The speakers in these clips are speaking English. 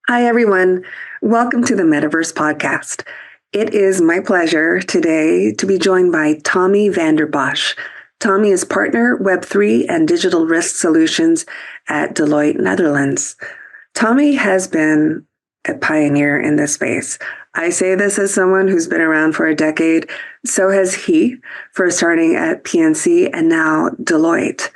Hi, everyone. Welcome to the Metaverse Podcast. It is my pleasure today to be joined by Tommie van der Bosch. Tommie is partner Web3 and Digital Risk Solutions at Deloitte Netherlands. Tommie has been a pioneer in this space. I say this as someone who's been around for a decade. So has he, first starting at PNC and now Deloitte.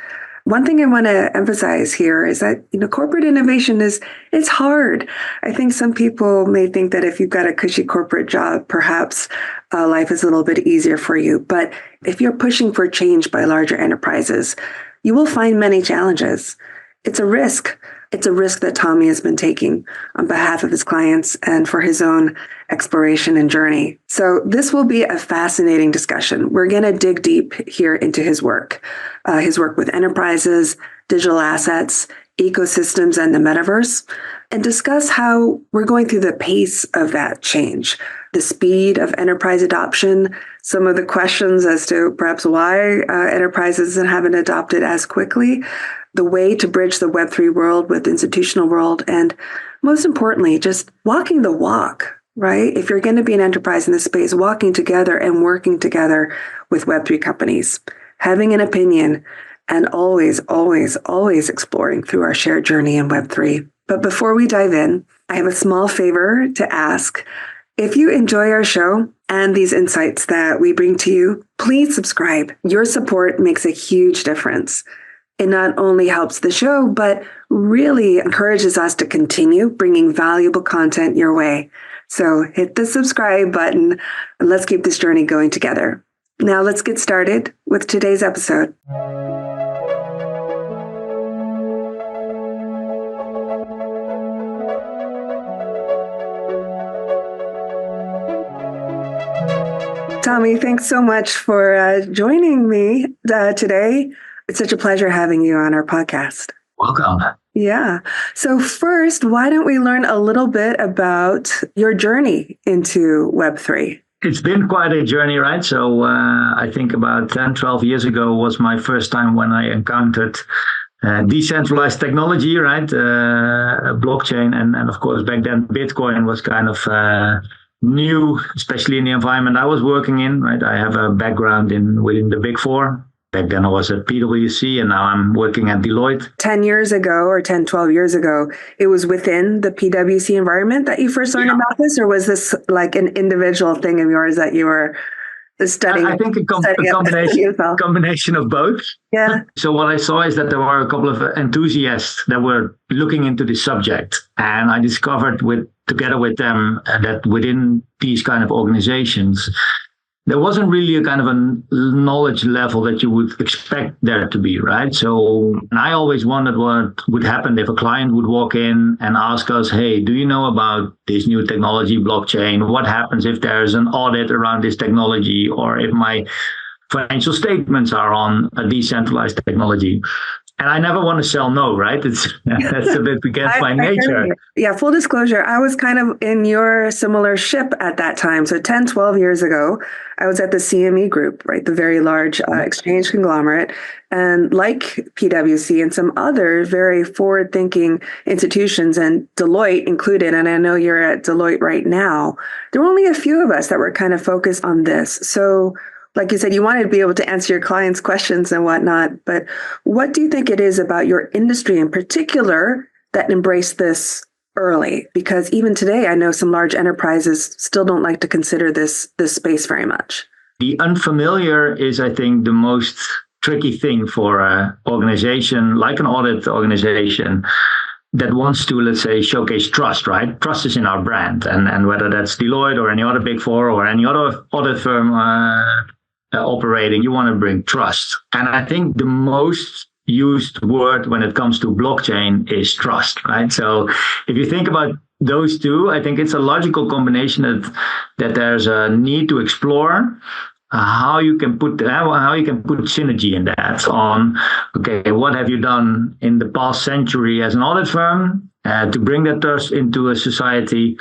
One thing I want to emphasize here is that, corporate innovation it's hard. I think some people may think that if you've got a cushy corporate job, perhaps life is a little bit easier for you. But if you're pushing for change by larger enterprises, you will find many challenges. It's a risk. It's a risk that Tommie has been taking on behalf of his clients and for his own exploration and journey. So this will be a fascinating discussion. We're going to dig deep here into his work with enterprises, digital assets, ecosystems, and the metaverse, and discuss how we're going through the pace of that change, the speed of enterprise adoption, some of the questions as to perhaps why enterprises haven't adopted as quickly, the way to bridge the Web3 world with the institutional world, and most importantly, just walking the walk, right? If you're going to be an enterprise in this space, walking together and working together with Web3 companies, having an opinion, and always, always, always exploring through our shared journey in Web3. But before we dive in, I have a small favor to ask. If you enjoy our show and these insights that we bring to you, please subscribe. Your support makes a huge difference. It not only helps the show, but really encourages us to continue bringing valuable content your way. So hit the subscribe button and let's keep this journey going together. Now let's get started with today's episode. Tommie, thanks so much for joining me today. It's such a pleasure having you on our podcast. Welcome. Yeah. So first, why don't we learn a little bit about your journey into Web3? It's been quite a journey, right? So I think about 10, 12 years ago was my first time when I encountered decentralized technology, right? Blockchain. And of course, back then, Bitcoin was kind of new, especially in the environment I was working in, right? I have a background within the Big Four. Back then I was at PwC and now I'm working at Deloitte. 10 years ago or 10, 12 years ago, it was within the PwC environment that you first learned about this? Or was this like an individual thing of yours that you were studying? I think a combination of both. Yeah. So what I saw is that there were a couple of enthusiasts that were looking into the subject. And I discovered together with them that within these kind of organizations, there wasn't really a kind of a knowledge level that you would expect there to be, right? So I always wondered what would happen if a client would walk in and ask us, hey, do you know about this new technology, blockchain? What happens if there's an audit around this technology or if my financial statements are on a decentralized technology? And I never want to sell no, right? That's a bit against my nature. Yeah, full disclosure, I was kind of in your similar ship at that time. So 10, 12 years ago, I was at the CME Group, right? The very large exchange conglomerate. And like PwC and some other very forward-thinking institutions, and Deloitte included, and I know you're at Deloitte right now, there were only a few of us that were kind of focused on this. So like you said, you wanted to be able to answer your clients' questions and whatnot, but what do you think it is about your industry in particular that embraced this early? Because even today, I know some large enterprises still don't like to consider this space very much. The unfamiliar is, I think, the most tricky thing for an organization, like an audit organization, that wants to, let's say, showcase trust, right? Trust is in our brand. And whether that's Deloitte or any other Big Four or any other audit firm operating, you want to bring trust. And I think the most used word when it comes to blockchain is trust, right? So if you think about those two, I think it's a logical combination that there's a need to explore how you can put synergy in that on, okay, what have you done in the past century as an audit firm to bring that trust into a society,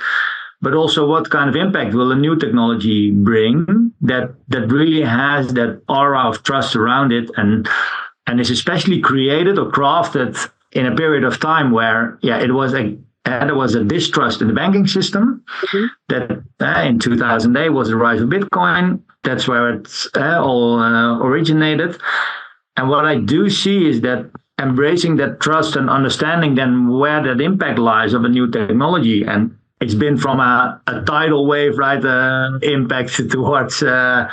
but also what kind of impact will a new technology bring that really has that aura of trust around it and is especially created or crafted in a period of time where, it was there was a distrust in the banking system. That in 2008 was the rise of Bitcoin. That's where it's all originated. And what I do see is that embracing that trust and understanding then where that impact lies of a new technology. And it's been from a tidal wave, right, impact towards a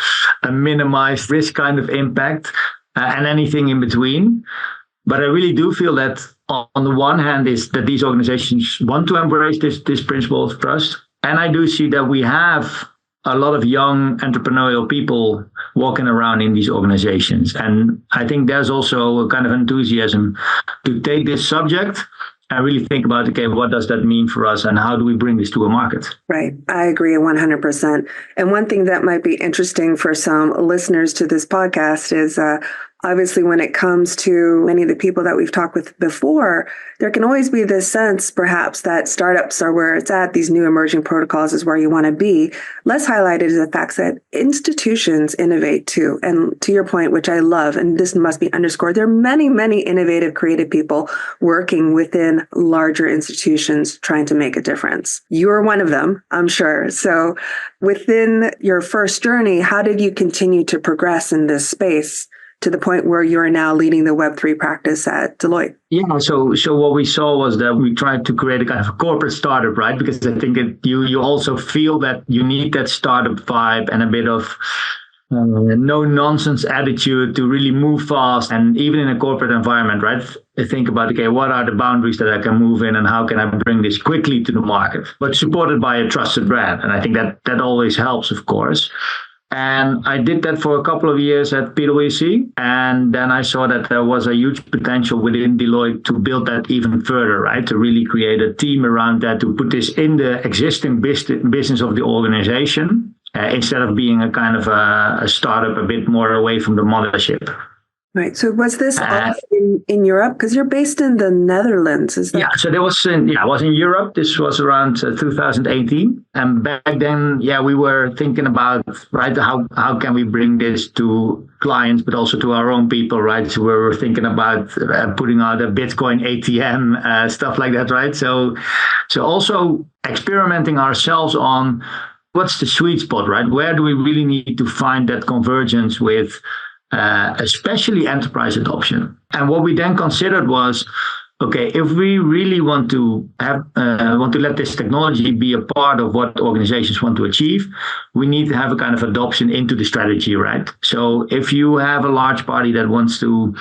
minimized risk kind of impact and anything in between. But I really do feel that on the one hand is that these organizations want to embrace this principle of trust. And I do see that we have a lot of young entrepreneurial people walking around in these organizations. And I think there's also a kind of enthusiasm to take this subject and really think about, okay, what does that mean for us and how do we bring this to a market? Right. I agree 100%. And one thing that might be interesting for some listeners to this podcast is obviously, when it comes to many of the people that we've talked with before, there can always be this sense, perhaps, that startups are where it's at. These new emerging protocols is where you want to be. Less highlighted is the fact that institutions innovate too. And to your point, which I love, and this must be underscored, there are many, many innovative, creative people working within larger institutions trying to make a difference. You're one of them, I'm sure. So within your first journey, how did you continue to progress in this space to the point where you're now leading the Web3 practice at Deloitte? Yeah, so what we saw was that we tried to create a kind of a corporate startup, right? Because I think you also feel that you need that startup vibe and a bit of no-nonsense attitude to really move fast. And even in a corporate environment, right? Think about, okay, what are the boundaries that I can move in and how can I bring this quickly to the market? But supported by a trusted brand. And I think that always helps, of course. And I did that for a couple of years at PwC. And then I saw that there was a huge potential within Deloitte to build that even further, right? To really create a team around that, to put this in the existing business of the organization, instead of being a kind of a startup a bit more away from the mothership. Right. So was this all in Europe? Because you're based in the Netherlands, is that? Yeah. So there was I was in Europe. This was around 2018, and back then, we were thinking about, right, how can we bring this to clients, but also to our own people, right? So we were thinking about putting out a Bitcoin ATM, stuff like that, right? So also experimenting ourselves on what's the sweet spot, right? Where do we really need to find that convergence with especially enterprise adoption? And what we then considered was, okay, if we really want to let this technology be a part of what organizations want to achieve, we need to have a kind of adoption into the strategy, right? So if you have a large party that wants to,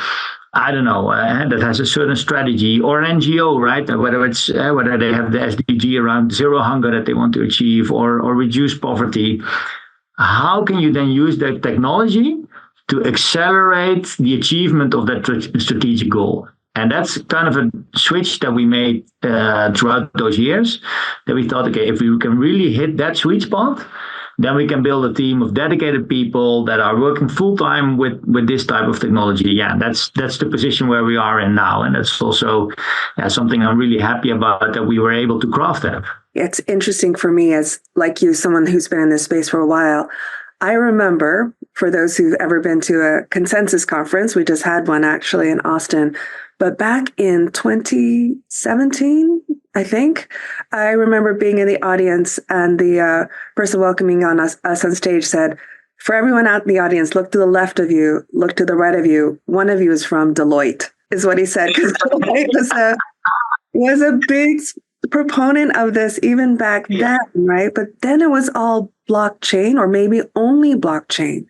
I don't know, that has a certain strategy, or an NGO, right? Whether they have the SDG around zero hunger that they want to achieve, or reduce poverty, how can you then use that technology to accelerate the achievement of that strategic goal? And that's kind of a switch that we made throughout those years, that we thought, okay, if we can really hit that sweet spot, then we can build a team of dedicated people that are working full time with this type of technology. Yeah, that's the position where we are in now. And that's also something I'm really happy about, that we were able to craft that. It's interesting for me, as like you, someone who's been in this space for a while. I remember, for those who've ever been to a consensus conference, we just had one actually in Austin, but back in 2017, I think, I remember being in the audience, and the person welcoming us on stage said, for everyone out in the audience, look to the left of you, look to the right of you. One of you is from Deloitte, is what he said. Because Deloitte was a big proponent of this even back then, right? But then it was all blockchain, or maybe only blockchain.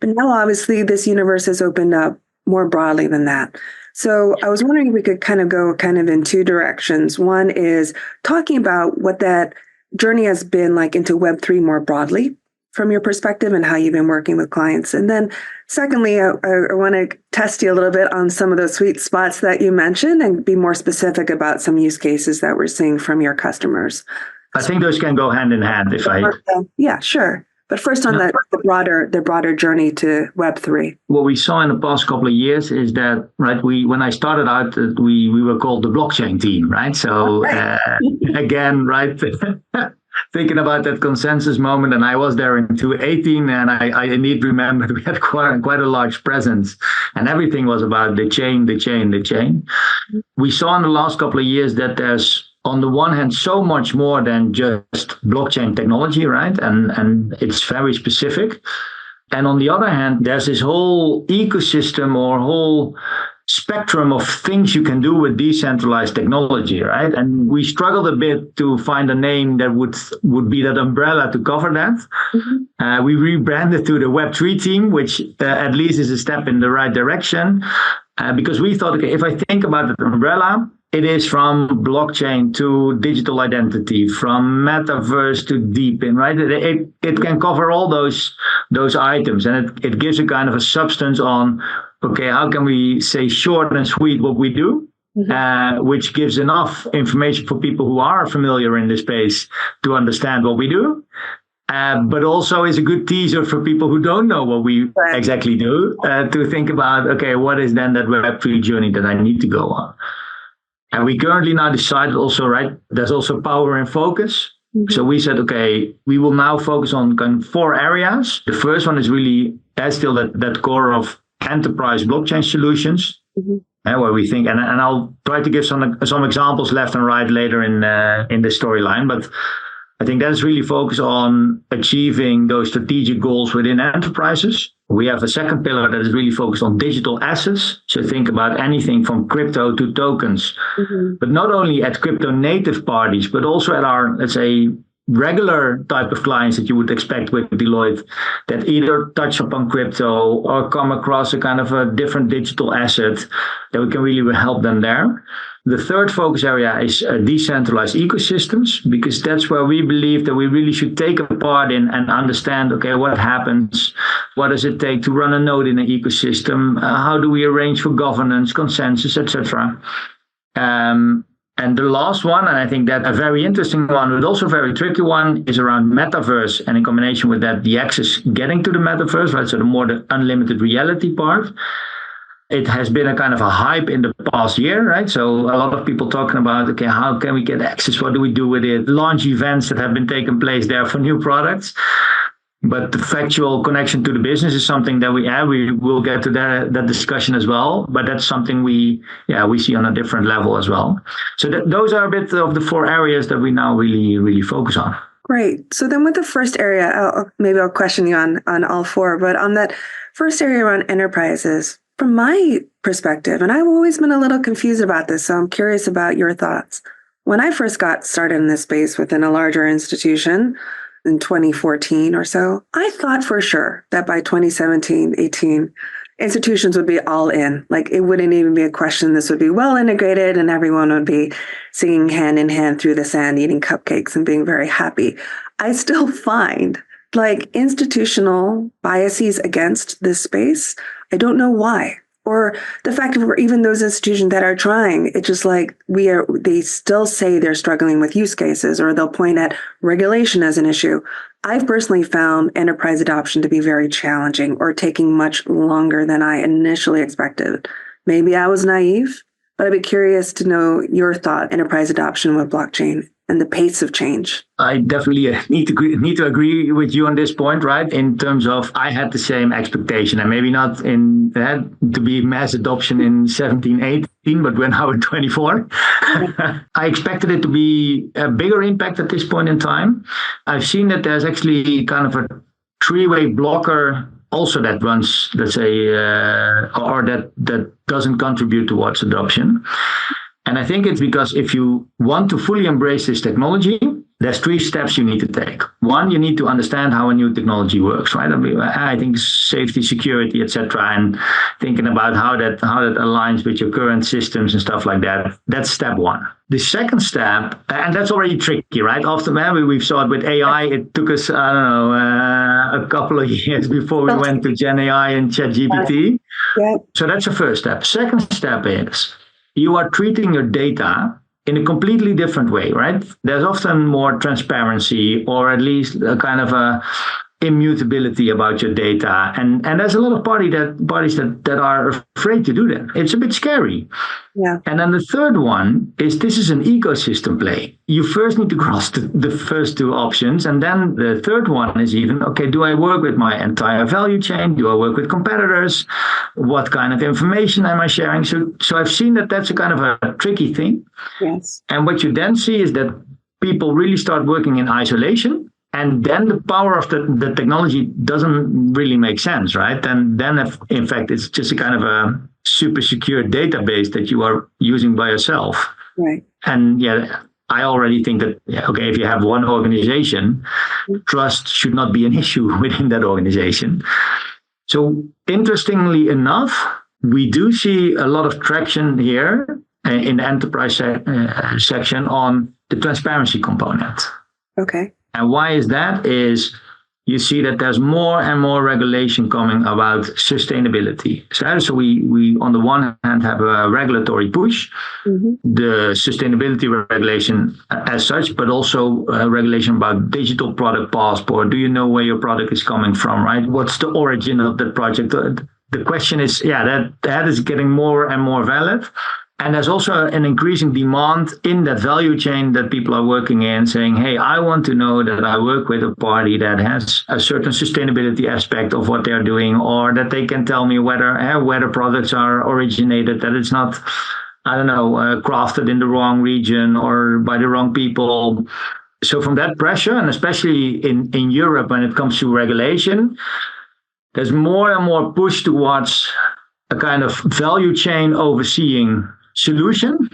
But now, obviously, this universe has opened up more broadly than that. So I was wondering if we could go in two directions. One is talking about what that journey has been like into Web3 more broadly from your perspective, and how you've been working with clients. And then secondly, I want to test you a little bit on some of those sweet spots that you mentioned, and be more specific about some use cases that we're seeing from your customers. I think those can go hand in hand. Yeah, sure. But first, on the broader journey to Web3. What we saw in the past couple of years is that, right, when I started out, we were called the blockchain team, right? So again, right, thinking about that consensus moment, and I was there in 2018, and I indeed remember we had quite a large presence, and everything was about the chain. We saw in the last couple of years that there's on the one hand so much more than just blockchain technology, right? And it's very specific. And on the other hand, there's this whole ecosystem or whole spectrum of things you can do with decentralized technology, right? And we struggled a bit to find a name that would be that umbrella to cover that. Mm-hmm. We rebranded to the Web3 team, which at least is a step in the right direction, because we thought, okay, if I think about the umbrella, it is from blockchain to digital identity, from metaverse to deep in, right? It can cover all those items, and it gives a kind of a substance on, okay, how can we say short and sweet what we do, which gives enough information for people who are familiar in this space to understand what we do, but also is a good teaser for people who don't know what we exactly do, to think about, okay, what is then that Web3 journey that I need to go on? And we currently now decided also, right, there's also power and focus. Mm-hmm. So we said, okay, we will now focus on kind of 4 areas. The first one is really, that's still that core of enterprise blockchain solutions, where we think, and I'll try to give some examples left and right later in the storyline, but I think that's really focused on achieving those strategic goals within enterprises. We have a second pillar that is really focused on digital assets. So think about anything from crypto to tokens, but not only at crypto native parties, but also at our, let's say, regular type of clients that you would expect with Deloitte, that either touch upon crypto or come across a kind of a different digital asset, that we can really help them there. The third focus area is decentralized ecosystems, because that's where we believe that we really should take a part in and understand, okay, what happens? What does it take to run a node in an ecosystem? How do we arrange for governance, consensus, etc.? And the last one, and I think that a very interesting one, but also a very tricky one, is around metaverse, and in combination with that, the access getting to the metaverse, right? So the unlimited reality part. It has been a kind of a hype in the past year, right? So a lot of people talking about, okay, how can we get access? What do we do with it? Launch events that have been taking place there for new products. But the factual connection to the business is something that we will get to that discussion as well. But that's something we see on a different level as well. So those are a bit of the 4 areas that we now really, really focus on. Great. So then with the first area, I'll question you on all 4, but on that first area around enterprises, from my perspective, and I've always been a little confused about this, so I'm curious about your thoughts. When I first got started in this space within a larger institution in 2014 or so, I thought for sure that by 2017, 18, institutions would be all in. Like, it wouldn't even be a question. This would be well integrated and everyone would be singing hand in hand through the sand, eating cupcakes and being very happy. I still find like institutional biases against this space. I don't know why. Or the fact that even those institutions that are trying, it's just like they still say they're struggling with use cases, or they'll point at regulation as an issue. I've personally found enterprise adoption to be very challenging, or taking much longer than I initially expected. Maybe I was naive, but I'd be curious to know your thought, enterprise adoption with blockchain and the pace of change. I definitely need to agree with you on this point, right? In terms of, I had the same expectation, and maybe not to be mass adoption in 17, 18, but we're now in 24. I expected it to be a bigger impact at this point in time. I've seen that there's actually kind of a 3-way blocker also that runs, let's say, or that doesn't contribute towards adoption. And I think it's because if you want to fully embrace this technology, there's 3 steps you need to take. 1, you need to understand how a new technology works, right? I think safety, security, etc., and thinking about how that aligns with your current systems and stuff like that. That's step 1. The second step, and that's already tricky, right? Often we've saw it with AI. It took us, a couple of years before we went to Gen AI and ChatGPT. Yeah. So that's the first step. Second step is, you are treating your data in a completely different way, right? There's often more transparency, or at least a kind of immutability about your data. And there's a lot of parties that are afraid to do that. It's a bit scary. Yeah. And then the third one is this is an ecosystem play. You first need to cross the first two options. And then the third one is even, okay, do I work with my entire value chain? Do I work with competitors? What kind of information am I sharing? So I've seen that that's a kind of a tricky thing. Yes. And what you then see is that people really start working in isolation. And then the power of the technology doesn't really make sense, right? And then, in fact, it's just a kind of a super secure database that you are using by yourself. Right. And yeah, I already think that, okay, if you have one organization, trust should not be an issue within that organization. So interestingly enough, we do see a lot of traction here in the enterprise section on the transparency component. Okay. And why is that? Is you see that there's more and more regulation coming about sustainability. So we on the one hand have a regulatory push, the sustainability regulation as such, but also a regulation about digital product passport. Do you know where your product is coming from, right? What's the origin of the project? The question is, that is getting more and more valid. And there's also an increasing demand in that value chain that people are working in, saying, hey, I want to know that I work with a party that has a certain sustainability aspect of what they're doing, or that they can tell me whether the products are originated, that it's not, crafted in the wrong region or by the wrong people. So from that pressure, and especially in Europe when it comes to regulation, there's more and more push towards a kind of value chain overseeing solution.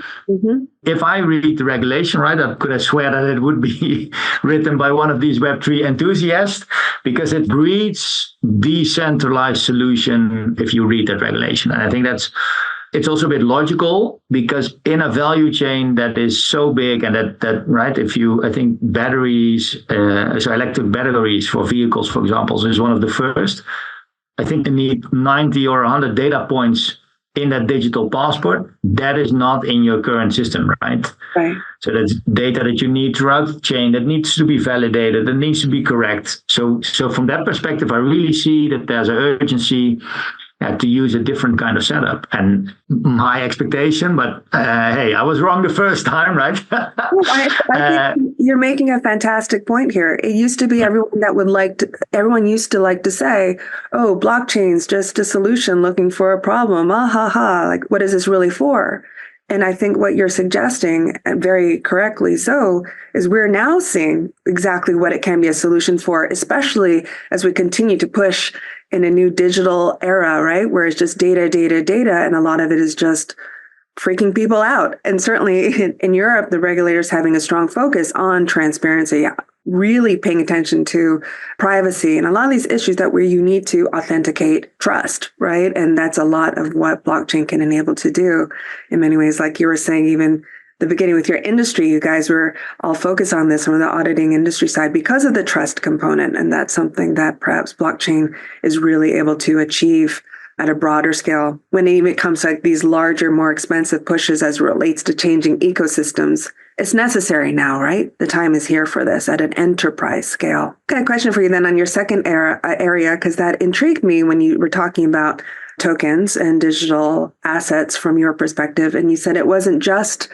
If I read the regulation, right, I could have swear that it would be written by one of these Web3 enthusiasts, because it breeds decentralized solution if you read that regulation. And I think it's also a bit logical, because in a value chain that is so big, and that right, I think batteries, so electric batteries for vehicles, for example, is one of the first. I think you need 90 or 100 data points in that digital passport. That is not in your current system, right? Right. So that's data that you need throughout the chain that needs to be validated, that needs to be correct. So from that perspective, I really see that there's an urgency to use a different kind of setup. And my expectation, but hey, I was wrong the first time, right? I think you're making a fantastic point here. It used to be everyone used to like to say, oh, blockchain's just a solution looking for a problem. Like, what is this really for? And I think what you're suggesting, and very correctly so, is we're now seeing exactly what it can be a solution for, especially as we continue to push in a new digital era, right? Where it's just data, and a lot of it is just freaking people out. And certainly in Europe, the regulators having a strong focus on transparency, really paying attention to privacy and a lot of these issues where you need to authenticate trust, right? And that's a lot of what blockchain can enable to do in many ways. Like you were saying, even the beginning with your industry, you guys were all focused on this from the auditing industry side because of the trust component. And that's something that perhaps blockchain is really able to achieve at a broader scale when it even comes to like these larger, more expensive pushes as it relates to changing ecosystems. It's necessary now, right? The time is here for this at an enterprise scale. Okay, a question for you then on your second area, because that intrigued me when you were talking about tokens and digital assets from your perspective. And you said it wasn't just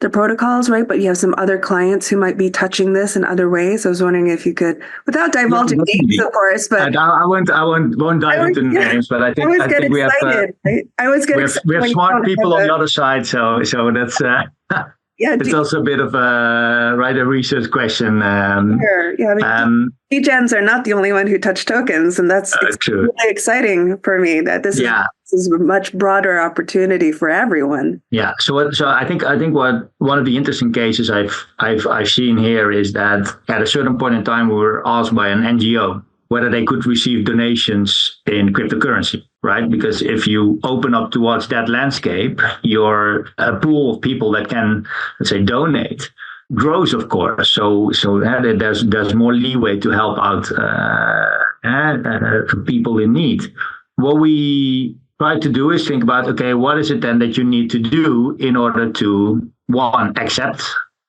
the protocols, right? But you have some other clients who might be touching this in other ways. I was wondering if you could, without divulging names, of course, but I won't dive into names. But I think we have smart people on the other side. So that's it's also a bit of a research question. Sure. Yeah, degens are not the only one who touch tokens, and that's really exciting for me that this is a much broader opportunity for everyone. Yeah. So I think what one of the interesting cases I've seen here is that at a certain point in time we were asked by an NGO whether they could receive donations in cryptocurrency, right? Because if you open up towards that landscape, your pool of people that can, let's say, donate grows, of course. So there's more leeway to help out people in need. What we try to do is think about, okay, what is it then that you need to do in order to, one, accept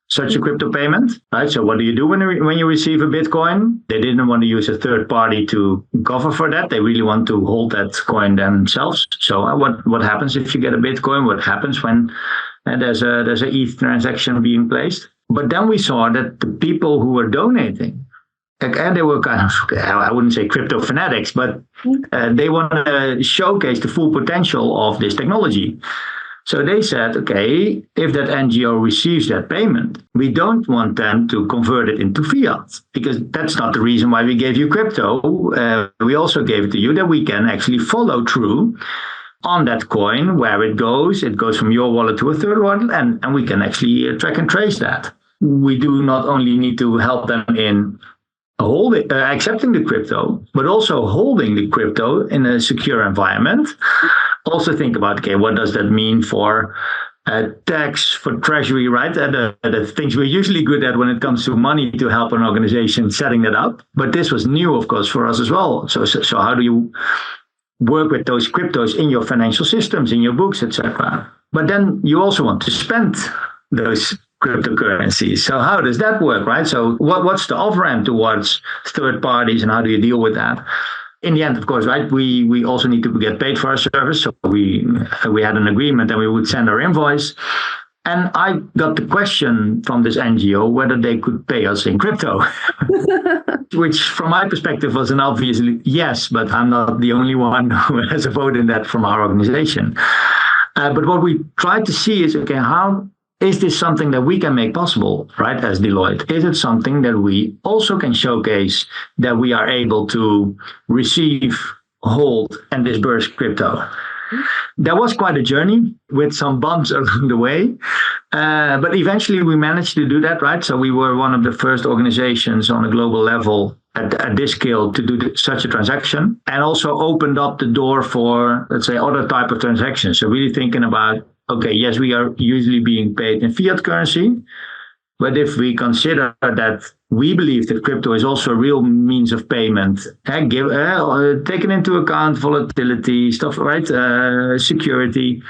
such a crypto payment, right? So what do you do when you receive a Bitcoin? They didn't want to use a third party to cover for that. They really want to hold that coin themselves. So what happens if you get a Bitcoin? What happens when there's a ETH transaction being placed? But then we saw that the people who were donating, and they were kind of, I wouldn't say crypto fanatics, but they want to showcase the full potential of this technology. So they said, okay, if that NGO receives that payment, we don't want them to convert it into fiat, because that's not the reason why we gave you crypto. We also gave it to you that we can actually follow through on that coin, where it goes from your wallet to a third wallet, and we can actually track and trace that. We do not only need to help them in accepting the crypto, but also holding the crypto in a secure environment. Also think about, okay, what does that mean for tax, for treasury, right? The things we're usually good at when it comes to money to help an organization setting that up. But this was new, of course, for us as well. So how do you work with those cryptos in your financial systems, in your books, etc.? But then you also want to spend those cryptocurrencies. So how does that work, right? So what's the off-ramp towards third parties, and how do you deal with that? In the end, of course, right, we also need to get paid for our service. So we had an agreement and we would send our invoice. And I got the question from this NGO whether they could pay us in crypto, which from my perspective was an obvious yes, but I'm not the only one who has a vote in that from our organization. But what we tried to see is, okay, how is this something that we can make possible, right, as Deloitte? Is it something that we also can showcase that we are able to receive, hold, and disperse crypto? That was quite a journey with some bumps along the way. But eventually we managed to do that, right? So we were one of the first organizations on a global level at this scale to do such a transaction, and also opened up the door for, let's say, other type of transactions. So really thinking about, okay, yes, we are usually being paid in fiat currency, but if we consider that we believe that crypto is also a real means of payment, taking into account volatility, stuff, right, security,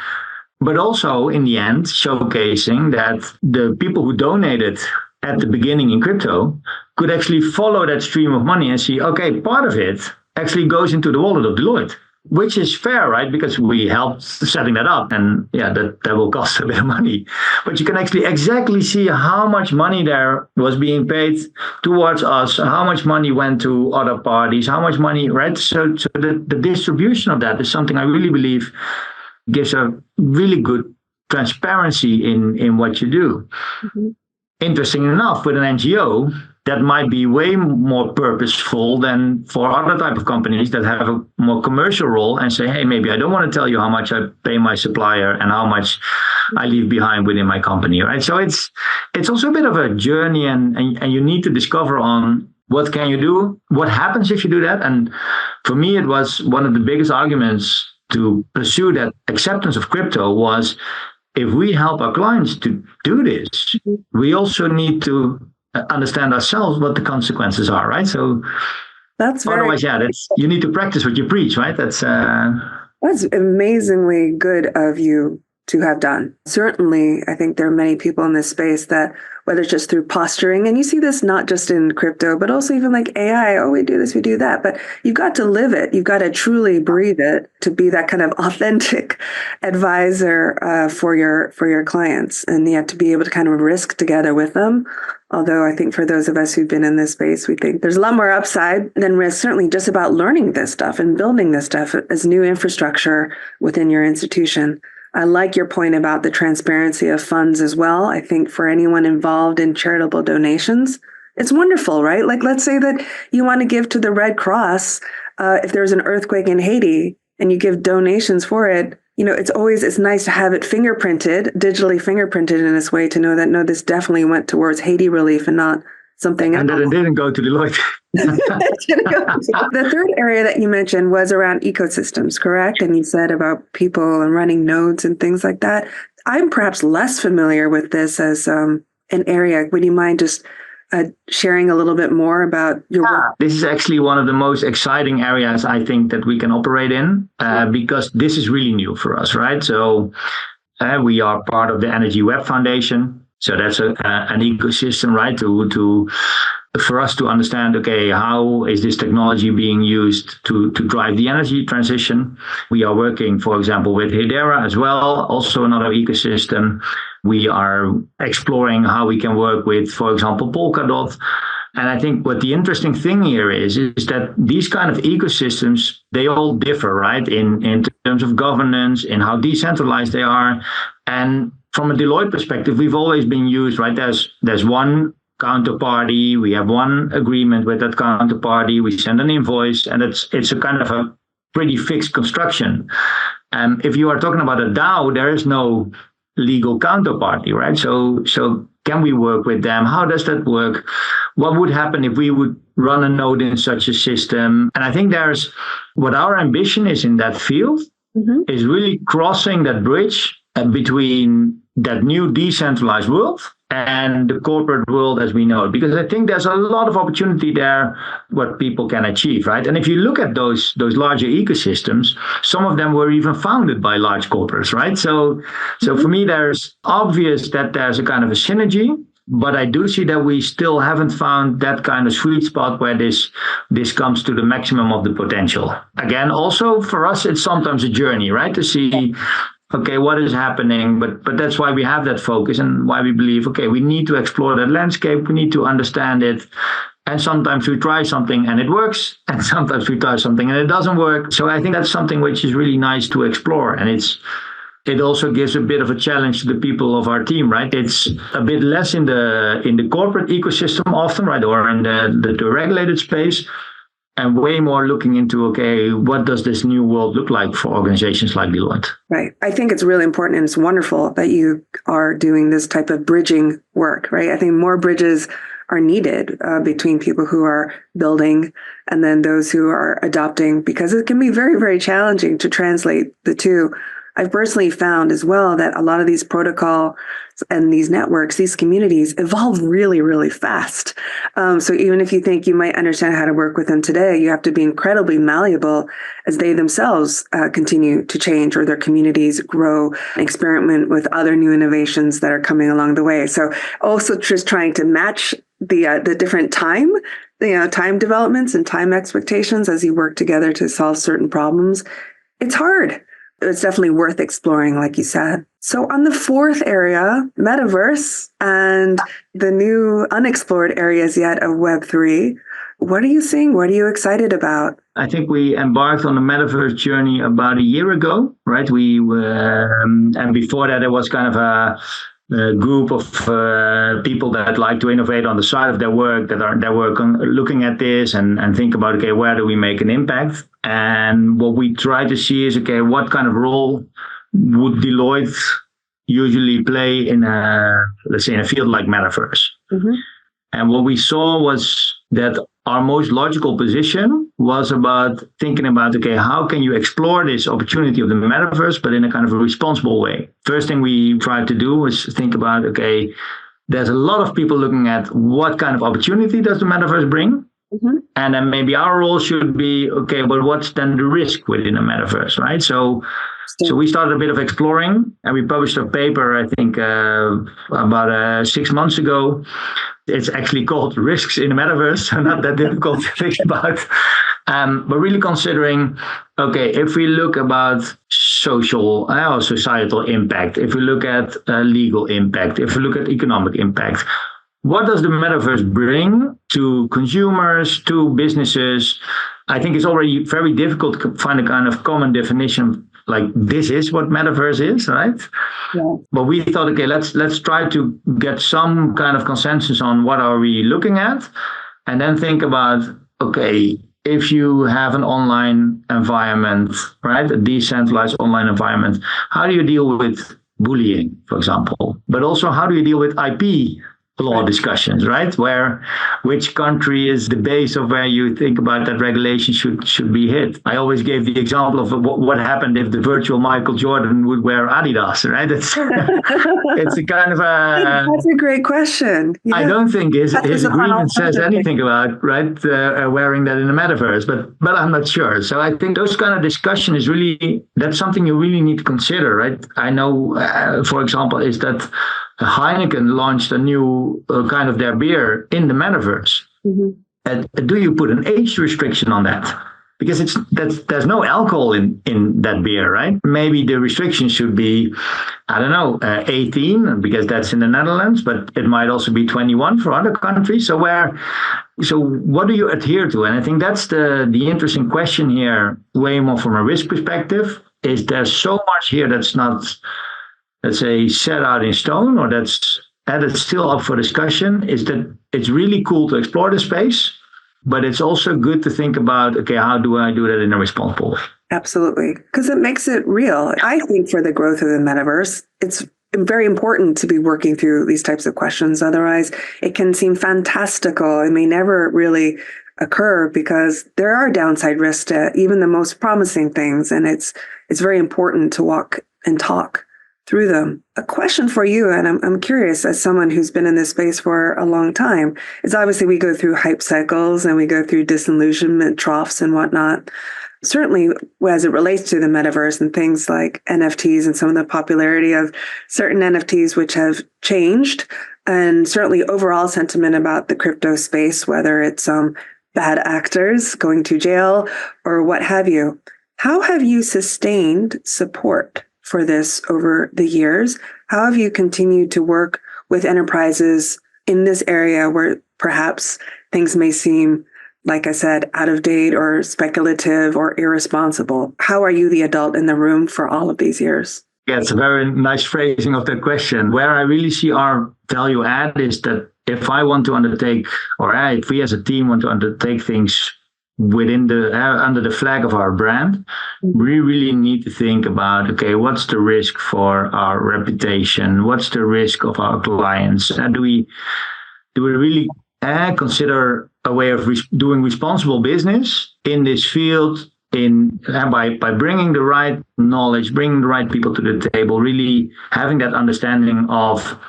but also in the end showcasing that the people who donated at the beginning in crypto could actually follow that stream of money and see, okay, part of it actually goes into the wallet of Deloitte. Which is fair, right? Because we helped setting that up, and yeah, that will cost a bit of money. But you can actually exactly see how much money there was being paid towards us, how much money went to other parties, how much money, right? So the distribution of that is something I really believe gives a really good transparency in what you do. Mm-hmm. Interesting enough, with an NGO, that might be way more purposeful than for other type of companies that have a more commercial role and say, hey, maybe I don't want to tell you how much I pay my supplier and how much I leave behind within my company, right? So it's also a bit of a journey, and you need to discover on what can you do, what happens if you do that. And for me, it was one of the biggest arguments to pursue that acceptance of crypto was, if we help our clients to do this, we also need to understand ourselves what the consequences are, right? So that's otherwise, you need to practice what you preach, right? That's amazingly good of you to have done. Certainly, I think there are many people in this space that, whether it's just through posturing, and you see this not just in crypto, but also even like AI, oh, we do this, we do that, but you've got to live it. You've got to truly breathe it to be that kind of authentic advisor for your clients, and yet to be able to kind of risk together with them. Although I think for those of us who've been in this space, we think there's a lot more upside than risk, certainly just about learning this stuff and building this stuff as new infrastructure within your institution. I like your point about the transparency of funds as well. I think for anyone involved in charitable donations, it's wonderful, right? Like, let's say that you want to give to the Red Cross if there's an earthquake in Haiti and you give donations for it. You know, it's nice to have it digitally fingerprinted in this way to know that, no, this definitely went towards Haiti relief and not something else. And that it didn't go to Deloitte. The third area that you mentioned was around ecosystems, correct? And you said about people and running nodes and things like that. I'm perhaps less familiar with this as an area. Would you mind just sharing a little bit more about your work? This is actually one of the most exciting areas I think that we can operate in because this is really new for us, right? So we are part of the Energy Web Foundation. So that's an ecosystem, right? For us to understand, okay, how is this technology being used to drive the energy transition? We are working, for example, with Hedera as well, also another ecosystem. We are exploring how we can work with, for example, Polkadot. And I think what the interesting thing here is that these kind of ecosystems, they all differ, right? In terms of governance, in how decentralized they are. And from a Deloitte perspective, we've always been used, right? There's one counterparty, we have one agreement with that counterparty, we send an invoice, and it's a kind of a pretty fixed construction. If you are talking about a DAO, there is no legal counterparty, right? So can we work with them? How does that work? What would happen if we would run a node in such a system? And I think there's what our ambition is in that field is really crossing that bridge between that new decentralized world and the corporate world as we know it. Because I think there's a lot of opportunity there, what people can achieve, right? And if you look at those larger ecosystems, some of them were even founded by large corporates, right? So for me, there's obvious that there's a kind of a synergy, but I do see that we still haven't found that kind of sweet spot where this comes to the maximum of the potential. Again, also for us, it's sometimes a journey, right? To see, okay, what is happening? But that's why we have that focus and why we believe, okay, we need to explore that landscape. We need to understand it. And sometimes we try something and it works. And sometimes we try something and it doesn't work. So I think that's something which is really nice to explore. And it also gives a bit of a challenge to the people of our team, right? It's a bit less in the corporate ecosystem often, right? Or in the regulated space. And way more looking into, okay, what does this new world look like for organizations like Deloitte? Right. I think it's really important and it's wonderful that you are doing this type of bridging work, right? I think more bridges are needed between people who are building and then those who are adopting, because it can be very, very challenging to translate the two. I've personally found as well that a lot of these protocols and these networks, these communities evolve really, really fast. So even if you think you might understand how to work with them today, you have to be incredibly malleable as they themselves continue to change or their communities grow and experiment with other new innovations that are coming along the way. So also just trying to match the different time developments and time expectations as you work together to solve certain problems. It's hard. It's definitely worth exploring, like you said. So on the fourth area, Metaverse and the new unexplored areas yet of Web3, what are you seeing? What are you excited about? I think we embarked on the Metaverse journey about a year ago, right? And before that, it was kind of a group of people that like to innovate on the side of their work, that were looking at this and think about, okay, where do we make an impact? And what we try to see is, okay, what kind of role would Deloitte usually play in a field like Metaverse? And what we saw was that our most logical position was about thinking about, okay, how can you explore this opportunity of the Metaverse, but in a kind of a responsible way? First thing we tried to do was think about, okay, there's a lot of people looking at what kind of opportunity does the Metaverse bring? And then maybe our role should be, okay, but what's then the risk within the Metaverse, right? So we started a bit of exploring and we published a paper, I think, about 6 months ago. It's actually called Risks in the Metaverse, so not that difficult to think about. But really considering, okay, if we look about social or societal impact, if we look at legal impact, if we look at economic impact, what does the Metaverse bring to consumers, to businesses? I think it's already very difficult to find a kind of common definition like this is what Metaverse is, right? Yeah. But we thought, okay, let's try to get some kind of consensus on what are we looking at, and then think about, okay, if you have an online environment, right, a decentralized online environment, how do you deal with bullying, for example? But also, how do you deal with IP law discussions, right? Which country is the base of where you think about that regulation should be hit? I always gave the example of what happened if the virtual Michael Jordan would wear Adidas, right? It's a kind of a... That's a great question. Yeah. I don't think his agreement says anything about, right, wearing that in the Metaverse, but I'm not sure. So I think those kind of discussion is really, that's something you really need to consider, right? I know, for example, is that Heineken launched a new kind of their beer in the metaverse. Do you put an age restriction on that? Because there's no alcohol in that beer, right? Maybe the restriction should be, I don't know, 18, because that's in the Netherlands, but it might also be 21 for other countries. So what do you adhere to? And I think that's the interesting question here, way more from a risk perspective, is there's so much here that's not, let's say, set out in stone, or that's still up for discussion. Is that it's really cool to explore the space, but it's also good to think about, okay, how do I do that in a responsible way? Absolutely. Because it makes it real. I think for the growth of the metaverse, it's very important to be working through these types of questions. Otherwise, it can seem fantastical. It may never really occur because there are downside risks to even the most promising things. And it's very important to walk and talk through them. A question for you, and I'm curious, as someone who's been in this space for a long time, is obviously we go through hype cycles and we go through disillusionment troughs and whatnot. Certainly, as it relates to the metaverse and things like NFTs and some of the popularity of certain NFTs, which have changed, and certainly overall sentiment about the crypto space, whether it's bad actors going to jail or what have you. How have you sustained support for this over the years? How have you continued to work with enterprises in this area where perhaps things may seem, like I said, out of date or speculative or irresponsible? How are you the adult in the room for all of these years? Yeah, it's a very nice phrasing of that question. Where I really see our value add is that if I want to undertake, or if we as a team want to undertake things within under the flag of our brand, we really need to think about, okay, what's the risk for our reputation? What's the risk of our clients? And do we really consider a way of doing responsible business in this field, by bringing the right knowledge, bringing the right people to the table, really having that understanding of,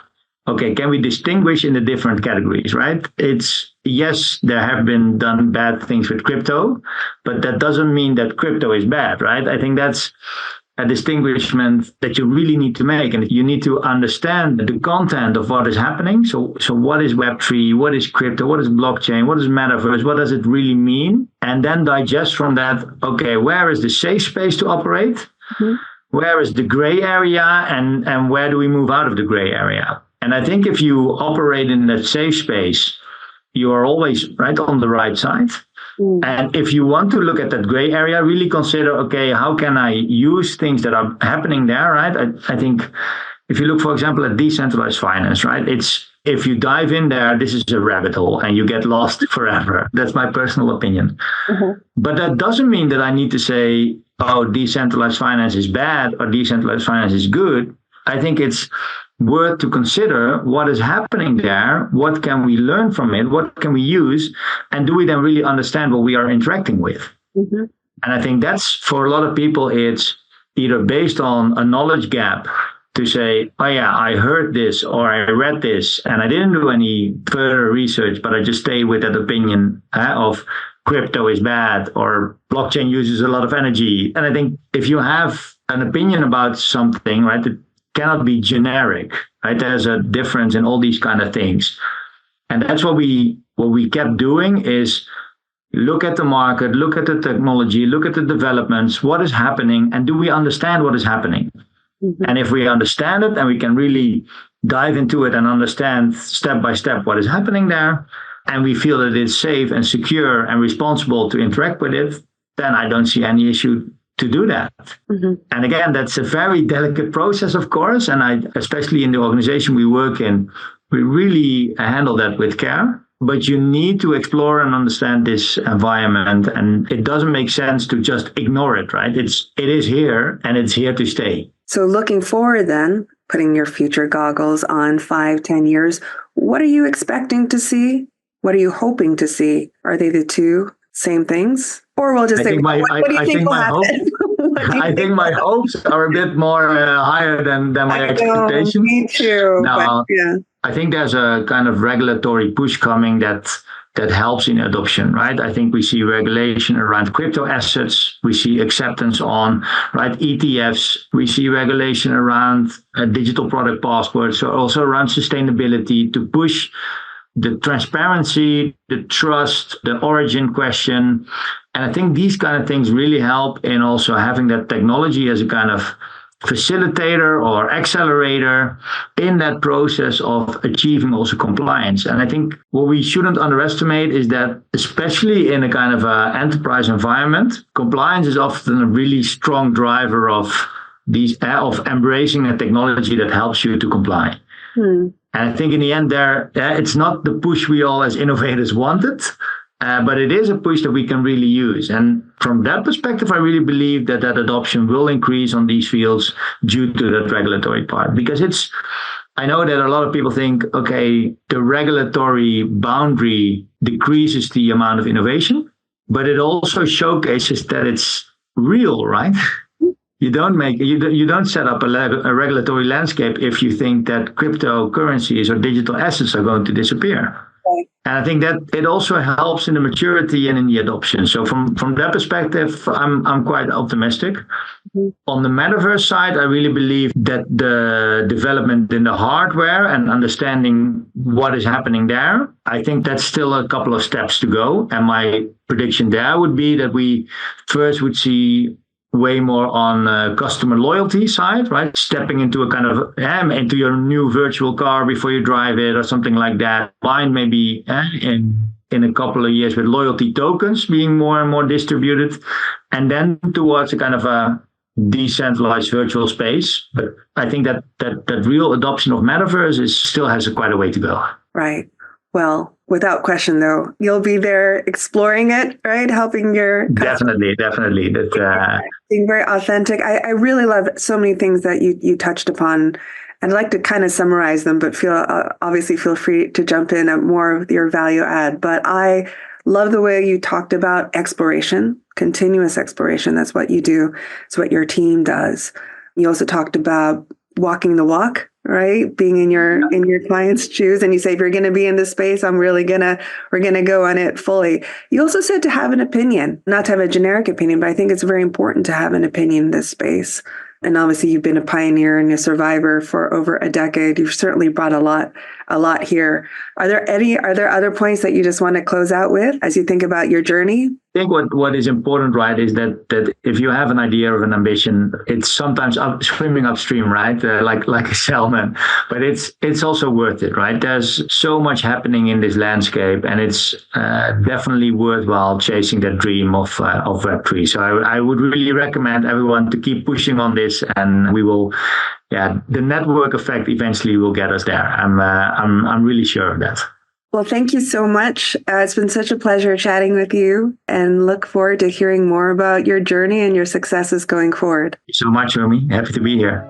okay, can we distinguish in the different categories, right? Yes, there have been done bad things with crypto, but that doesn't mean that crypto is bad, right? I think that's a distinguishment that you really need to make, and you need to understand the content of what is happening. So what is Web3? What is crypto? What is blockchain? What is Metaverse? What does it really mean? And then digest from that, okay, where is the safe space to operate? Where is the gray area? And where do we move out of the gray area? And I think if you operate in that safe space, you are always right on the right side. And if you want to look at that gray area, really consider, okay, how can I use things that are happening there, right? I think if you look, for example, at decentralized finance, right? If you dive in there, this is a rabbit hole and you get lost forever. That's my personal opinion. But that doesn't mean that I need to say, oh, decentralized finance is bad or decentralized finance is good. I think it's worth to consider what is happening there, what can we learn from it, what can we use, and do we then really understand what we are interacting with? And I think that's, for a lot of people, it's either based on a knowledge gap to say, oh yeah, I heard this or I read this and I didn't do any further research, but I just stay with that opinion of crypto is bad or blockchain uses a lot of energy. And I think if you have an opinion about something, right, it cannot be generic, right? There's a difference in all these kind of things. And that's what we kept doing, is look at the market, look at the technology, look at the developments, what is happening, and do we understand what is happening? And if we understand it and we can really dive into it and understand step by step what is happening there, and we feel that it's safe and secure and responsible to interact with it, then I don't see any issue to do that. And again, that's a very delicate process, of course. And especially in the organization we work in, we really handle that with care. But you need to explore and understand this environment. And it doesn't make sense to just ignore it, right? It is here and it's here to stay. So looking forward then, putting your future goggles on 5-10 years, what are you expecting to see? What are you hoping to see? Are they the two same things? Or we'll just say, what do you think will happen? I think my hopes are a bit more higher than my expectations. Me too. Now, I think there's a kind of regulatory push coming that that helps in adoption, right? I think we see regulation around crypto assets. We see acceptance on, right, ETFs. We see regulation around digital product passports, so also around sustainability to push the transparency, the trust, the origin question. And I think these kind of things really help in also having that technology as a kind of facilitator or accelerator in that process of achieving also compliance. And I think what we shouldn't underestimate is that, especially in a kind of enterprise environment, compliance is often a really strong driver of these of embracing a technology that helps you to comply. And I think in the end there, it's not the push we all as innovators wanted, but it is a push that we can really use. And from that perspective, I really believe that adoption will increase on these fields due to that regulatory part. Because I know that a lot of people think, okay, the regulatory boundary decreases the amount of innovation, but it also showcases that it's real, right? You don't set up a regulatory landscape if you think that cryptocurrencies or digital assets are going to disappear. And I think that it also helps in the maturity and in the adoption. So from that perspective, I'm quite optimistic. On the metaverse side, I really believe that the development in the hardware and understanding what is happening there, I think that's still a couple of steps to go. And my prediction there would be that we first would see way more on customer loyalty side, right? Stepping into a kind of into your new virtual car before you drive it or something like that. Mine maybe in a couple of years with loyalty tokens being more and more distributed, and then towards a kind of a decentralized virtual space. But I think that real adoption of metaverse still has quite a way to go. Right. Well, without question, though, you'll be there exploring it, right? Helping your Definitely. That being very authentic. I really love so many things that you touched upon. I'd like to kind of summarize them, but obviously feel free to jump in at more of your value add. But I love the way you talked about exploration, continuous exploration. That's what you do. It's what your team does. You also talked about walking the walk, right? Being in your client's shoes. And you say, if you're going to be in this space, we're going to go on it fully. You also said to have an opinion, not to have a generic opinion, but I think it's very important to have an opinion in this space. And obviously you've been a pioneer and a survivor for over a decade. You've certainly brought a lot here. Are there other points that you just want to close out with as you think about your journey? I think what is important, right, is that if you have an idea of an ambition, it's sometimes swimming upstream, right, like a salmon, but it's also worth it, right? There's so much happening in this landscape, and it's definitely worthwhile chasing that dream of Web3. So I would really recommend everyone to keep pushing on this, and we will. Yeah, the network effect eventually will get us there. I'm really sure of that. Well, thank you so much. It's been such a pleasure chatting with you, and look forward to hearing more about your journey and your successes going forward. Thank you so much, Rumi. Happy to be here.